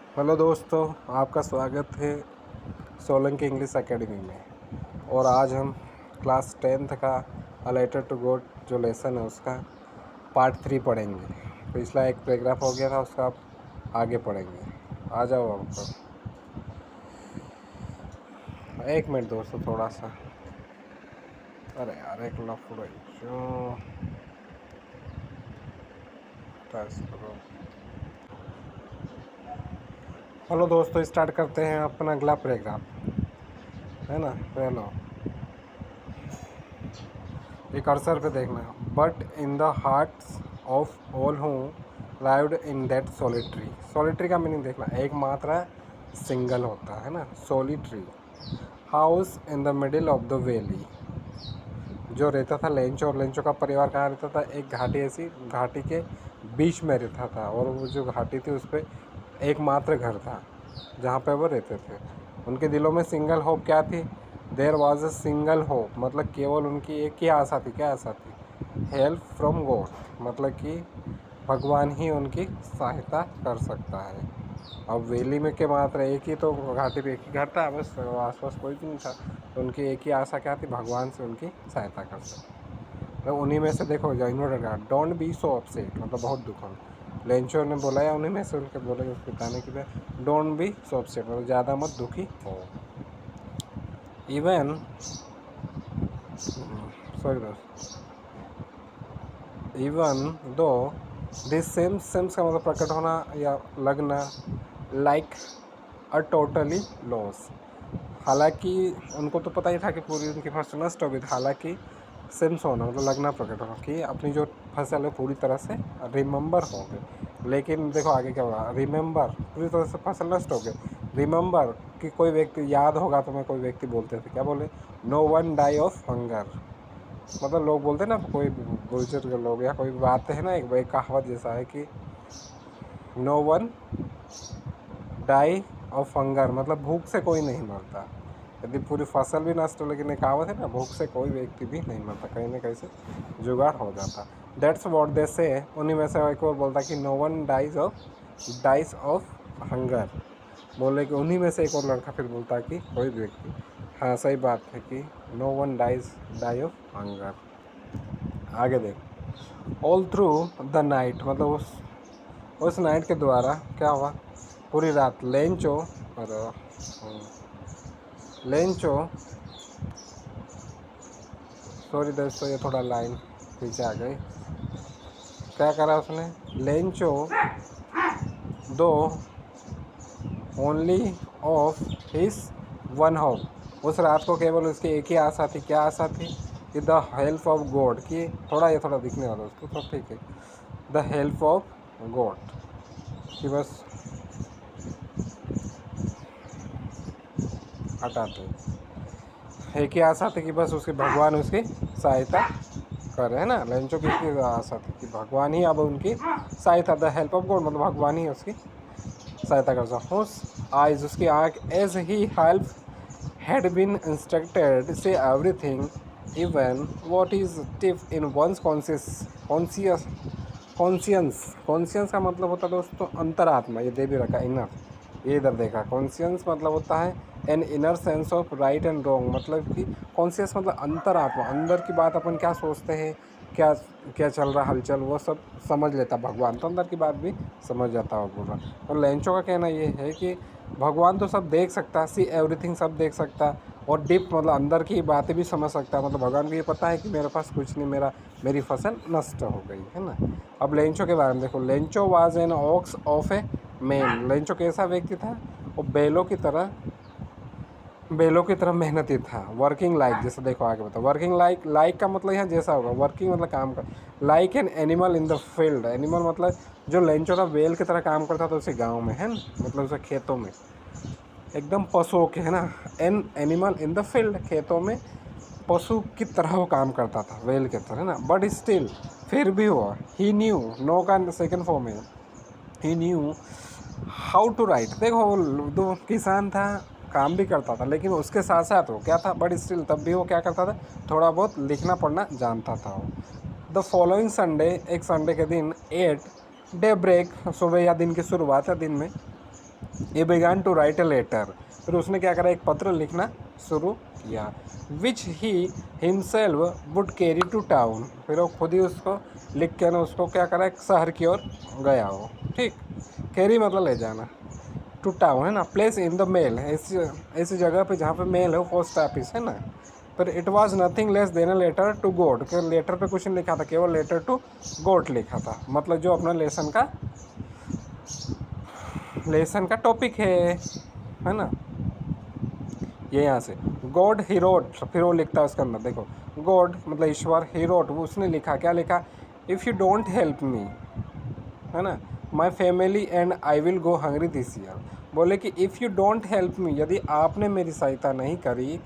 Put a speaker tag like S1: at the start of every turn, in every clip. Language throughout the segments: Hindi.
S1: हेलो दोस्तों, आपका स्वागत है सोलंकी इंग्लिश एकेडमी में। और आज हम क्लास 10th का अ लेटर टू गॉड जो लेसन है उसका पार्ट 3 पढ़ेंगे। पिछला एक पैराग्राफ हो गया था, उसका आप आगे पढ़ेंगे। आ जाओ आपको। एक मिनट दोस्तों, थोड़ा सा। अरे यार, एक लफड़ा जो टच करो। हेलो दोस्तों, स्टार्ट करते हैं अपना अगला पैराग्राफ, है ना। पहला ये कर्सर पे देखना है। But in the hearts of all who lived in that solitary. Solitary का मीनिंग देखना, एक मात्रा सिंगल होता है ना, solitary house in the middle of the valley. जो रहता था लेंचो, और लेंचो का परिवार कहाँ रहता था? एक घाटी, ऐसी घाटी के बीच में रहता था। और वो जो घाटी थी उस पर एकमात्र घर था जहाँ पे वो रहते थे। उनके दिलों में सिंगल होप क्या थी? There was a single hope, मतलब केवल उनकी एक ही आशा थी। क्या आशा थी? हेल्प फ्रॉम गॉड, मतलब कि भगवान ही उनकी सहायता कर सकता है। अब वैली में के मात्र एक ही तो घाटी पे एक ही घर था, बस आसपास कोई भी नहीं था। तो उनकी एक ही आशा क्या थी? भगवान से उनकी सहायता कर सके। तो उन्हीं में से देखो, जो इन्वर्टेड कहा, डोंट बी सो अपसेट, मतलब बहुत दुख हो। लेंचो ने बोला, या उन्हीं में से उनके बोले उसके बताने के लिए, डोंट बी सो अपसेट, मतलब ज़्यादा मत दुखी हो। इवन सॉरी दोस्त, इवन दो दिस सेम्स का मतलब प्रकट होना या लगना, लाइक अ टोटली लॉस। हालांकि उनको तो पता ही था कि पूरी उनकी फसल नष्ट हो गई थी। हालांकि सेम्स होना मतलब लगना, प्रकट होना कि अपनी जो फसल है पूरी तरह से रिमेंबर हो गई। लेकिन देखो आगे क्या हुआ। रिमेंबर, पूरी तरह से फसल नष्ट हो गई। रिमेंबर कि कोई व्यक्ति याद होगा तुम्हें, कोई व्यक्ति बोलते थे, क्या बोले? No one die of hunger. मतलब लोग बोलते हैं ना, कोई बुजुर्ग लोग या कोई बात है ना, एक कहावत जैसा है कि no one die of hunger, मतलब भूख से कोई नहीं मरता। यदि पूरी फसल भी नष्ट हो, लेकिन एक कहावत है ना, भूख से कोई व्यक्ति भी नहीं मरता, कहीं ना कहीं से जुगाड़ हो जाता। दैट्स व्हाट दे से। उन्हीं में से एक और बोलता कि no one dies of hunger. बोले कि उन्हीं में से एक और लड़का फिर बोलता कि कोई भी व्यक्ति, हाँ सही बात है कि no one die of hunger. आगे देख। ऑल थ्रू द नाइट, मतलब उस नाइट के द्वारा क्या हुआ? पूरी रात और लेंचो, सॉरी दोस्तों, ये थोड़ा लाइन पीछे आ गई। क्या करा उसने? लेंचो दो only of his one hope. उस रात को केवल उसकी एक ही आशा थी। क्या आशा थी? कि द हेल्प ऑफ गॉड, की थोड़ा ये थोड़ा दिखने वाला उसको, तो ठीक है। द हेल्प ऑफ गॉड, कि बस हटाते, एक ही आशा थी कि बस उसके भगवान उसकी सहायता कर रहे हैं ना। लेंचो की आशा थी कि भगवान ही अब उनकी सहायता, द हेल्प ऑफ गॉड मतलब भगवान ही उसकी सहायता कर सकता। उस आइज, उसकी आँख, as he help had been instructed से everything even what is tiff in once conscious conscience का मतलब होता है दोस्तों अंतरात्मा। ये दे भी रखा इनर, ये इधर देखा। कॉन्शियंस मतलब होता है an inner sense of right and wrong, मतलब कि कॉन्शियस मतलब अंतरात्मा, अंदर की बात अपन क्या सोचते हैं, क्या क्या चल रहा हलचल, वो सब समझ लेता भगवान, तो अंदर की बात भी समझ जाता है भगवान। और लेंचो का कहना ये है कि भगवान तो सब देख सकता है, सी एवरीथिंग, सब देख सकता है। और डीप मतलब अंदर की बातें भी समझ सकता है। मतलब भगवान को ये पता है कि मेरे पास कुछ नहीं, मेरी फसल नष्ट हो गई है ना। अब लेंचो के बारे में देखो। Lencho was an ox of a man. Lencho कैसा व्यक्ति था? वो बैलों की तरह मेहनती था। वर्किंग लाइक, जैसे देखो आगे बताओ। वर्किंग लाइक का मतलब यहाँ जैसा होगा, वर्किंग मतलब काम कर। Like an animal in the field, animal मतलब जो लेंचो था बैल की तरह काम करता था उसे गाँव में, है ना, मतलब उसे खेतों में एकदम पशुओं के, है ना। An animal in the field, खेतों में पशु की तरह वो काम करता था, वेल के तरह, है ना। बट स्टिल, फिर भी हुआ, ही न्यू, नो का सेकेंड फॉर्म है, ही न्यू हाउ टू राइट। देखो वो दो किसान था, काम भी करता था, लेकिन उसके साथ साथ वो क्या था? बट स्टिल, तब भी वो क्या करता था? थोड़ा बहुत लिखना पढ़ना जानता था वो। द फॉलोइंग संडे, एक संडे के दिन, एट डे ब्रेक, सुबह या दिन की शुरुआत है दिन में, he began to write a letter, फिर उसने क्या करा, एक पत्र लिखना शुरू किया, which he himself would carry to town, फिर वो खुद ही उसको लिख के ना उसको क्या करा, एक शहर की ओर गया हो, ठीक। कैरी मतलब ले जाना, टू टाउन है ना, प्लेस इन द मेल, ऐसी जगह पे जहाँ पे मेल है, पोस्ट ऑफिस है ना। पर it was nothing less than a letter to God, के लेटर पे कुछ नहीं लिखा था, केवल लेटर टू गॉड लिखा था, मतलब जो अपना लेसन का टॉपिक है ना, ये यहाँ से गॉड ही रोट, फिर वो लिखता है उसके अंदर, देखो गॉड मतलब ईश्वर, ही रोट वो उसने लिखा, क्या लिखा, if you don't help me, है ना, my family and I will go hungry this year, बोले कि if you don't help me, यदि आपने मेरी सहायता नहीं करी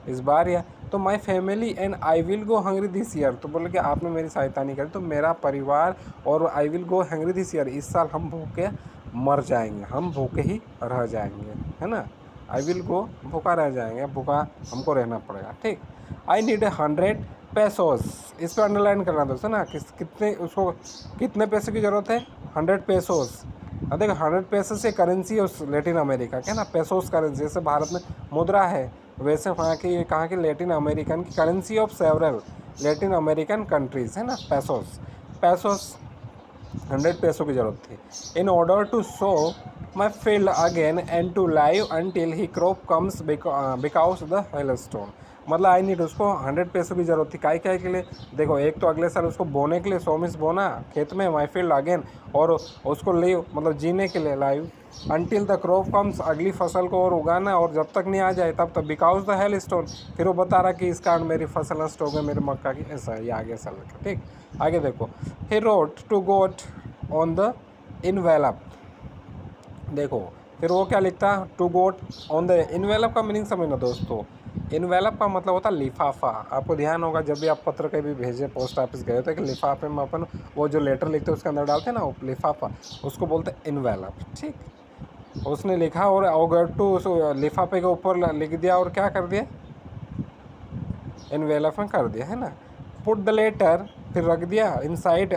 S1: इस बार, या तो my family and I will go hungry this year, तो बोले कि आपने मेरी सहायता नहीं करी तो मेरा परिवार और I will go hungry this year, इस साल हम भूखे मर जाएंगे, हम भूखे ही रह जाएंगे, है ना, आई विल गो भूखा रह जाएंगे, भूखा हमको रहना पड़ेगा, ठीक। आई नीड 100 पेसोस, इस पर अंडरलाइन करना दोस्तों ना, कितने उसको कितने पैसे की ज़रूरत है, 100 पेसोस। अब देखो 100 पैसे से करेंसी है उस लेटिन अमेरिका के ना, पेसोस करेंसी, जैसे भारत में मुद्रा है वैसे वहाँ की कहाँ की लेटिन अमेरिकन की currency of several Latin American countries है ना, पैसोस 100 पैसों की ज़रूरत थी, in order to show my field again and to live until he crop comes because the hailstone, मतलब आई नीड, उसको 100 पैसों की ज़रूरत थी, काय के लिए, देखो एक तो अगले साल उसको बोने के लिए 100 मिस बोना खेत में, माई फील्ड अगेन, और उसको लिव मतलब जीने के लिए live, until the crop comes, अगली फसल को और उगाना, और जब तक नहीं आ जाए तब तक, बिकॉज द हेल स्टोन, फिर वो बता रहा कि इस कारण मेरी फसल नष्ट हो गई, मेरे मक्का की, ऐसा ये आगे साल का, ठीक। आगे देखो, he wrote to God on the envelope, देखो फिर वो क्या लिखता है, to God on the envelope का मीनिंग समझना दोस्तों, इनवेलप का मतलब होता है लिफाफा, आपको ध्यान होगा जब भी आप पत्र कहीं भी भेजे पोस्ट ऑफिस गए तो कि लिफाफे में अपन वो जो लेटर लिखते हैं उसके अंदर डालते हैं ना, वो लिफाफा, उसको बोलते हैं इनवेलप, ठीक। उसने लिखा और ओगर्टू उस लिफाफे के ऊपर लिख दिया और क्या कर दिया, इनवेलप में कर दिया, है ना। पुट द लेटर, फिर रख दिया इनसाइड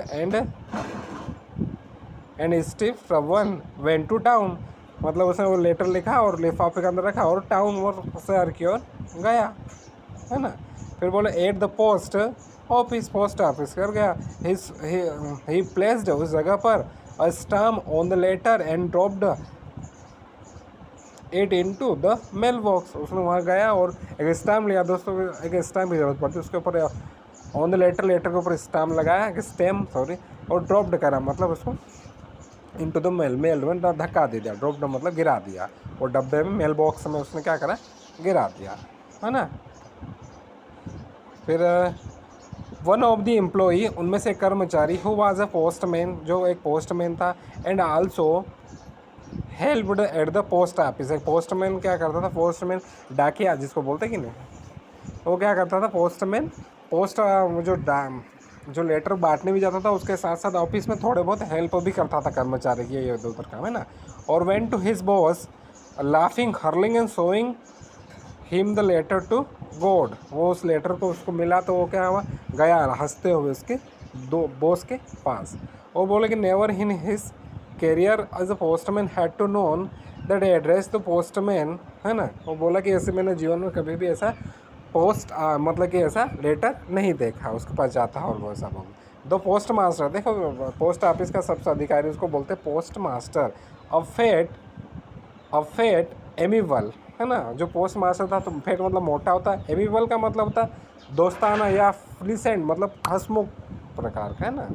S1: एंड स्टीव वन वेंट टू टाउन, मतलब उसने वो लेटर लिखा और लिफाफे के अंदर रखा और टाउन और शहर की ओर गया, है ना। फिर बोले at the post office, post office कर गया, ही प्लेस्ड उस जगह पर a stamp on the letter and dropped it into the mail box, उसने वहाँ गया और एक स्टाम्प लिया दोस्तों, एक स्टाम्प की जरूरत पड़ती है उसके ऊपर, ऑन द लेटर के ऊपर स्टाम्प लगाया, और ड्रॉप्ड करा, मतलब उसको इनटू द मेल में धक्का दे दिया, ड्रॉप्ड मतलब गिरा दिया, और डब्बे में मेल बॉक्स में उसने क्या करा, गिरा दिया, है ना। फिर वन ऑफ द एम्प्लॉई, उनमें से कर्मचारी, हु वाज अ पोस्टमैन, जो एक पोस्टमैन था, and also helped eight the post office, एक पोस्टमैन क्या करता था, पोस्टमैन डाकिया जिसको बोलते कि नहीं, वो क्या करता था पोस्टमैन, जो लेटर बांटने भी जाता था उसके साथ साथ ऑफिस में थोड़े बहुत हेल्प भी करता था कर्मचारी की, ये उधर काम है ना। और went to his boss laughing hurling and showing him the letter to God, वो उस लेटर को उसको मिला तो वो क्या हुआ, गया हंसते हुए उसके दो बॉस के पास, वो बोले कि never in his career as a postman had to known that address the postman, है ना। वो बोला कि ऐसे मैंने जीवन में कभी भी ऐसा मतलब कि ऐसा लेटर नहीं देखा उसके पास जाता है, और वो ऐसा बोल दो पोस्ट मास्टर, देखो पोस्ट ऑफिस का सबसे अधिकारी उसको बोलते हैं पोस्ट मास्टर, अफेट एमिवल, है ना। जो पोस्ट मास्टर था तो फेट मतलब मोटा होता है, एमिवल का मतलब होता है दोस्ताना या फ्लिसेंट, मतलब हंसमुख प्रकार का, है ना।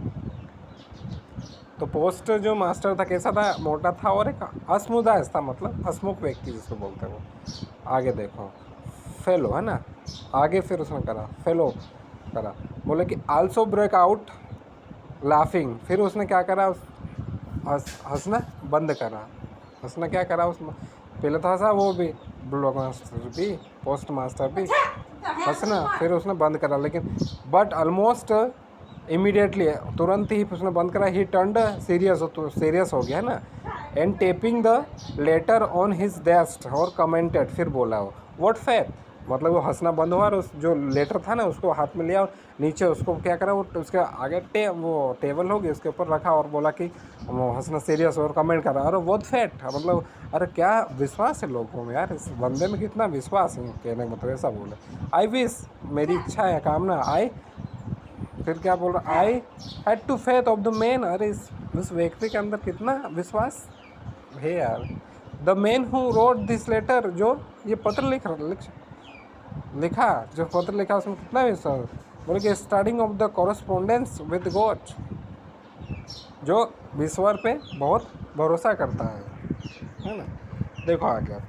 S1: तो पोस्ट जो मास्टर था कैसा था, मोटा था और एक हंसमुदास था, मतलब हंसमुख व्यक्ति जिसको बोलते हैं वो। आगे देखो फेलो, है ना, आगे फिर उसने करा फेलो करा, बोले कि आल्सो ब्रेक आउट लाफिंग, फिर उसने क्या करा, हंसना बंद करा, हंसना क्या करा उसमें, पहले तो हंसा वो भी ब्लॉक मास्टर भी, पोस्ट मास्टर भी हंसना, फिर उसने बंद करा, लेकिन बट ऑलमोस्ट इमीडिएटली, तुरंत ही उसने बंद करा, ही टर्न्ड सीरियस, तो सीरियस हो गया ना, and tapping the letter on his desk और कमेंटेड, फिर बोला वो व्हाट फैक्ट, मतलब वो हंसना बंद हुआ और उस जो लेटर था ना उसको हाथ में लिया और नीचे उसको क्या करा, वो उसके आगे वो टेबल होगी उसके ऊपर रखा और बोला कि वो हंसना सीरियस और कमेंट कर रहा है, अरे बहुत फैट, मतलब अरे क्या विश्वास है लोगों में यार, इस बंदे में कितना विश्वास है, कहने का मतलब ऐसा बोले। आई विश, मेरी इच्छा है, कामना, आई, फिर क्या बोल रहा, I had to faith of the man, अरे इस व्यक्ति के अंदर कितना विश्वास है यार। The man who wrote this letter, जो ये पत्र लिखा, जो पत्र लिखा उसमें कितना विश्वास, बोले कि starting of the correspondence with God, जो ईश्वर पे बहुत भरोसा करता है ना। देखो आगे,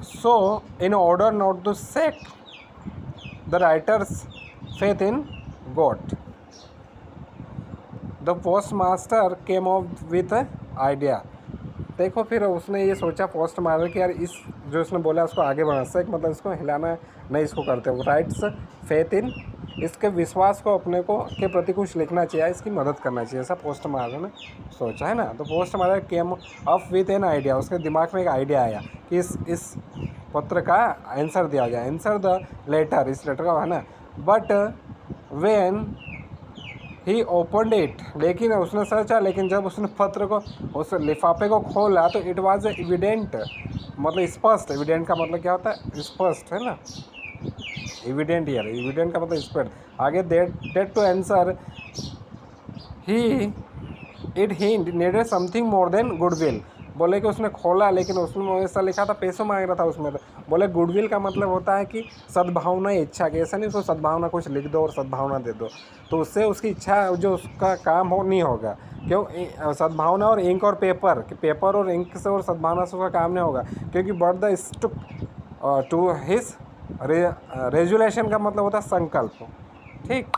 S1: so in order not to shake the writer's faith in God, the post master came off with idea. देखो फिर उसने ये सोचा पोस्ट मास्टर कि यार इस जो उसने बोला उसको आगे बढ़ा सके, मतलब इसको हिलाना नहीं, इसको करते हो राइट्स फेथ इन, इसके विश्वास को अपने को के प्रति कुछ लिखना चाहिए, इसकी मदद करना चाहिए, ऐसा पोस्ट मास्टर ने सोचा है ना। तो post master came up with an idea, उसके दिमाग में एक आइडिया आया कि इस पत्र का आंसर दिया जाए, आंसर द लेटर, इस लेटर का है ना। But when he opened it, लेकिन उसने सोचा, लेकिन जब उसने पत्र को, उस लिफाफे को खोला तो इट वाज एविडेंट, मतलब स्पष्ट, एविडेंट का मतलब क्या होता है, स्पष्ट है ना, एविडेंट यार, एविडेंट का मतलब स्पष्ट। आगे date to answer he it hint needed something more than goodwill, बोले कि उसने खोला लेकिन उसमें ऐसा लिखा था, पैसों मांग रहा था उसमें, तो बोले गुडविल का मतलब होता है कि सद्भावना, इच्छा की, ऐसा नहीं उसको सद्भावना कुछ लिख दो और सद्भावना दे दो, तो उससे उसकी इच्छा जो उसका काम हो नहीं होगा, क्यों, सद्भावना और इंक और पेपर, कि पेपर और इंक से और सद्भावना से उसका काम नहीं होगा, क्योंकि but the stuck to his resolution का मतलब होता है संकल्प, ठीक,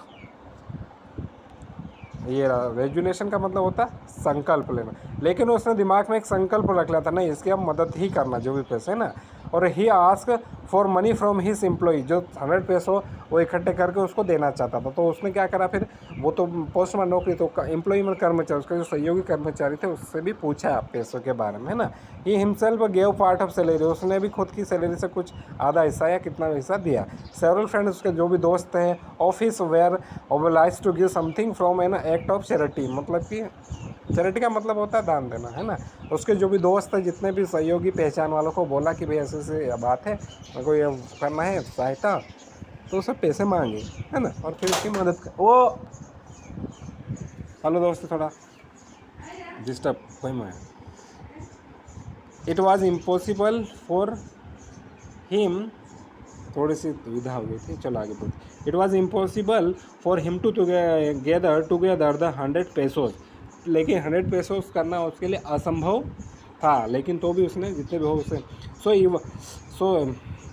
S1: ये रेजुलेशन का मतलब होता है संकल्प लेना, लेकिन उसने दिमाग में एक संकल्प रख लिया था, नहीं इसकी अब मदद ही करना जो भी पैसे है ना। और he ask for money from his employee, जो 100 पैसों वो इकट्ठे करके उसको देना चाहता था, तो उसने क्या करा फिर, वो तो पोस्टमैन नौकरी, तो एम्प्लॉई में कर्मचारी, उसके जो सहयोगी कर्मचारी थे उससे भी पूछा पैसों के बारे में है ना। He himself gave part of salary, उसने भी खुद की सैलरी से कुछ आधा हिस्सा या कितना हिस्सा दिया। सेवरल फ्रेंड्स, उसके जो भी दोस्त हैं, office were obliged to give something from an act of charity, मतलब कि चैरिटी का मतलब होता है दान देना है ना। उसके जो भी दोस्त हैं, जितने भी सहयोगी पहचान वालों को बोला कि भाई ऐसे ऐसे बात है, मेरे को ये करना है सहायता, तो उसे पैसे मांगे है ना, और फिर उसकी मदद कर। वो हेलो दोस्त, थोड़ा डिस्टर्ब कोई मैं। It was impossible for him, थोड़ी सी दुविधा हो गई थी, चलो आगे बढ़ते। It was impossible for him to together the 100 पेसोज, लेकिन 100 पेसोज करना उसके लिए असंभव था, लेकिन तो भी उसने जितने भी हो उसे, so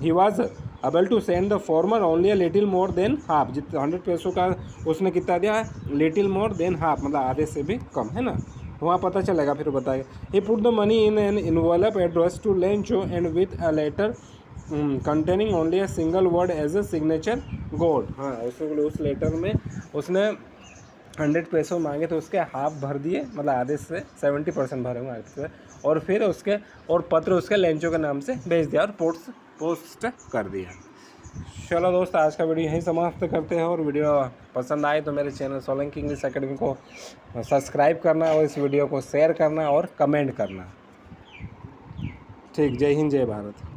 S1: he was able to send the former only a little more than half, जितने 100 पैसों का उसने कितना दिया है, लिटिल मोर देन हाफ, मतलब आधे से भी कम है ना, वहाँ पता चलेगा फिर बताएगा। He put the money in an involve address to Lencho and with a letter containing only a single word as a signature God, हाँ उस लेटर में उसने 100 पैसों मांगे तो उसके हाफ भर दिए, मतलब आधे से 70% भरे हुए, और फिर उसके और पत्र उसके लेंचो के नाम से भेज दिया और पोस्ट कर दिया। चलो दोस्त, आज का वीडियो यहीं समाप्त करते हैं, और वीडियो पसंद आए तो मेरे चैनल सोलंकी इंग्लिश एकेडमी को सब्सक्राइब करना और इस वीडियो को शेयर करना और कमेंट करना। ठीक, जय हिंद, जय भारत।